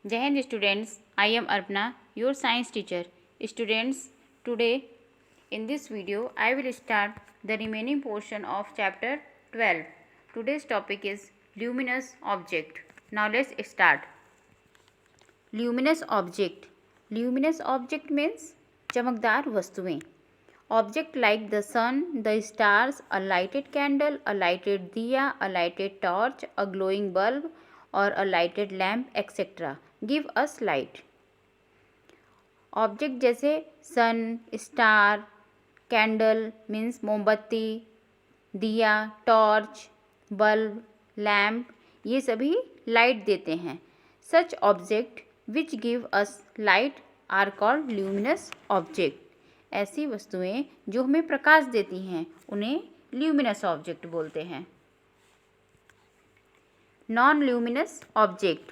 Jai Hind students, I am Arpana, your science teacher. Students, today in this video I will start the remaining portion of chapter 12. Today's topic is luminous object. Now let's start. Luminous object. Luminous object means चमकदार वस्तुएं. Object like the sun, the stars, a lighted candle, a lighted diya, a lighted torch, a glowing bulb or a lighted lamp, etc. give us light. Object जैसे सन, star, candle means मोमबत्ती, दिया, torch, bulb, lamp, ये सभी light देते हैं. Such object which give us light are called luminous object. ऐसी वस्तुएं जो हमें प्रकाश देती हैं उन्हें ल्यूमिनस ऑब्जेक्ट बोलते हैं. नॉन ल्यूमिनस ऑब्जेक्ट,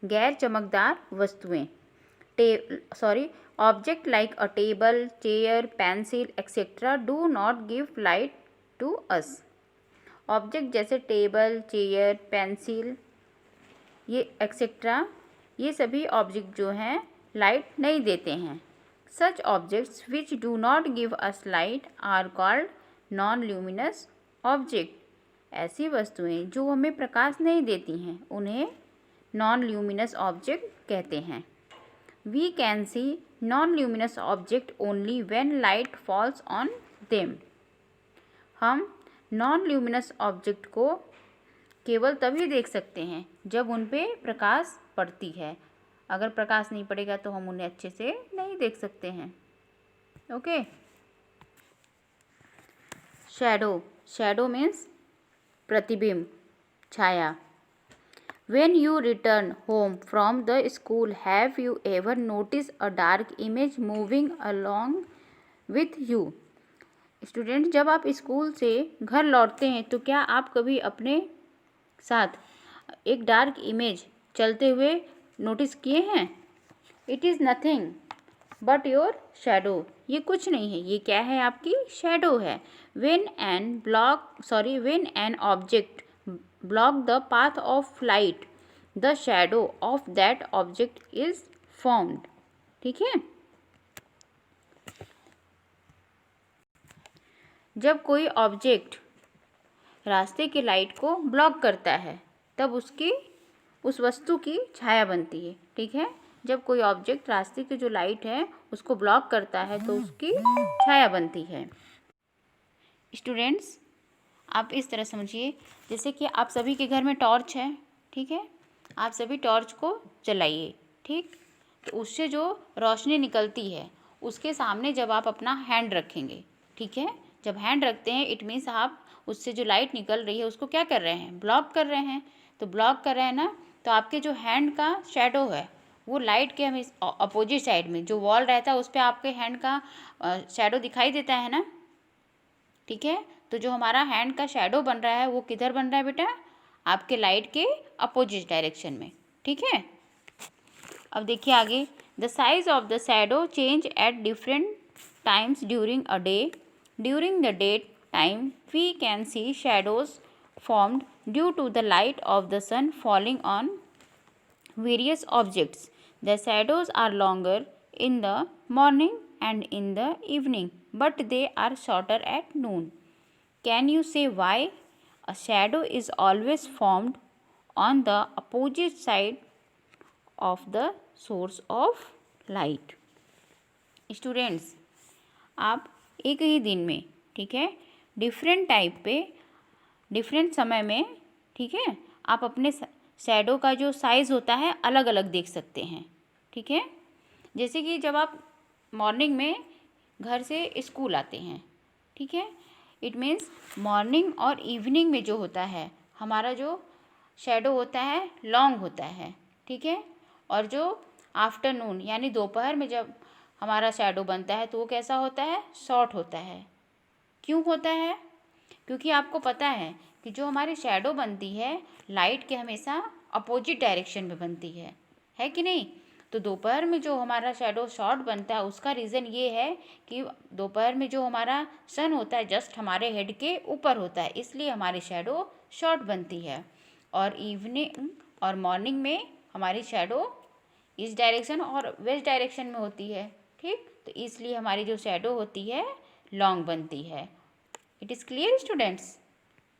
गैर चमकदार वस्तुएं. Object like a table, chair, pencil etcetera do not give light to us. Object जैसे टेबल, चेयर, पेंसिल, ये एक्सेट्रा, ये सभी ऑब्जेक्ट जो हैं लाइट नहीं देते हैं. Such objects which do not give us light are called non luminous object. ऐसी वस्तुएं जो हमें प्रकाश नहीं देती हैं उन्हें नॉन ल्यूमिनस ऑब्जेक्ट कहते हैं. We can see non luminous object only when light falls on them. हम नॉन ल्यूमिनस ऑब्जेक्ट को केवल तभी देख सकते हैं जब उन पे प्रकाश पड़ती है. अगर प्रकाश नहीं पड़ेगा तो हम उन्हें अच्छे से नहीं देख सकते हैं. ओके. शैडो. शैडो मीन्स प्रतिबिंब, छाया. When you return home from the school, have you ever noticed a dark image moving along with you? Student, जब आप स्कूल से घर लौटते हैं तो क्या आप कभी अपने साथ एक डार्क इमेज चलते हुए नोटिस किए हैं? It is nothing but your shadow. ये कुछ नहीं है, ये क्या है? आपकी शैडो है. when an object block the path of light, the shadow of that object is formed. ठीक है. जब कोई ऑब्जेक्ट रास्ते की लाइट को ब्लॉक करता है तब उस वस्तु की छाया बनती है. ठीक है. जब कोई ऑब्जेक्ट रास्ते की जो लाइट है उसको ब्लॉक करता है तो उसकी छाया बनती है. स्टूडेंट्स, आप इस तरह समझिए जैसे कि आप सभी के घर में टॉर्च है. ठीक है. आप सभी टॉर्च को जलाइए. ठीक. तो उससे जो रोशनी निकलती है उसके सामने जब आप अपना हैंड रखेंगे, ठीक है, जब हैंड रखते हैं इट मीन्स आप उससे जो लाइट निकल रही है उसको क्या कर रहे हैं? ब्लॉक कर रहे हैं. तो ब्लॉक कर रहे हैं ना, तो आपके जो हैंड का शैडो है वो लाइट के हमें अपोजिट साइड में जो वॉल रहता है उस पर आपके हैंड का शैडो दिखाई देता है ना. ठीक है. तो जो हमारा हैंड का शैडो बन रहा है वो किधर बन रहा है बेटा? आपके लाइट के अपोजिट डायरेक्शन में. ठीक है. अब देखिए आगे. The size of the shadow change at different times during a day. During the day time we can see shadows formed due to the light of the sun falling on various objects. The shadows are longer in the morning and in the evening, but they are shorter at noon. Can you say why a shadow is always formed on the opposite side of the source of light? Students, आप एक ही दिन में, ठीक है, different type पे different समय में, ठीक है, आप अपने शैडो का जो साइज़ होता है अलग अलग देख सकते हैं. ठीक है. जैसे कि जब आप मॉर्निंग में घर से स्कूल आते हैं, ठीक है, इट मीन्स मॉर्निंग और इवनिंग में जो होता है हमारा जो शैडो होता है लॉन्ग होता है. ठीक है. और जो आफ्टरनून यानी दोपहर में जब हमारा शैडो बनता है तो वो कैसा होता है? शॉर्ट होता है. क्यों होता है? क्योंकि आपको पता है कि जो हमारी शैडो बनती है लाइट के हमेशा अपोजिट डायरेक्शन में बनती है कि नहीं? तो दोपहर में जो हमारा शैडो शॉर्ट बनता है उसका रीज़न ये है कि दोपहर में जो हमारा सन होता है जस्ट हमारे हेड के ऊपर होता है, इसलिए हमारी शैडो शॉर्ट बनती है. और इवनिंग और मॉर्निंग में हमारी शैडो ईस्ट डायरेक्शन और वेस्ट डायरेक्शन में होती है, ठीक। तो इसलिए हमारी जो शैडो होती है लॉन्ग बनती है। It is clear students.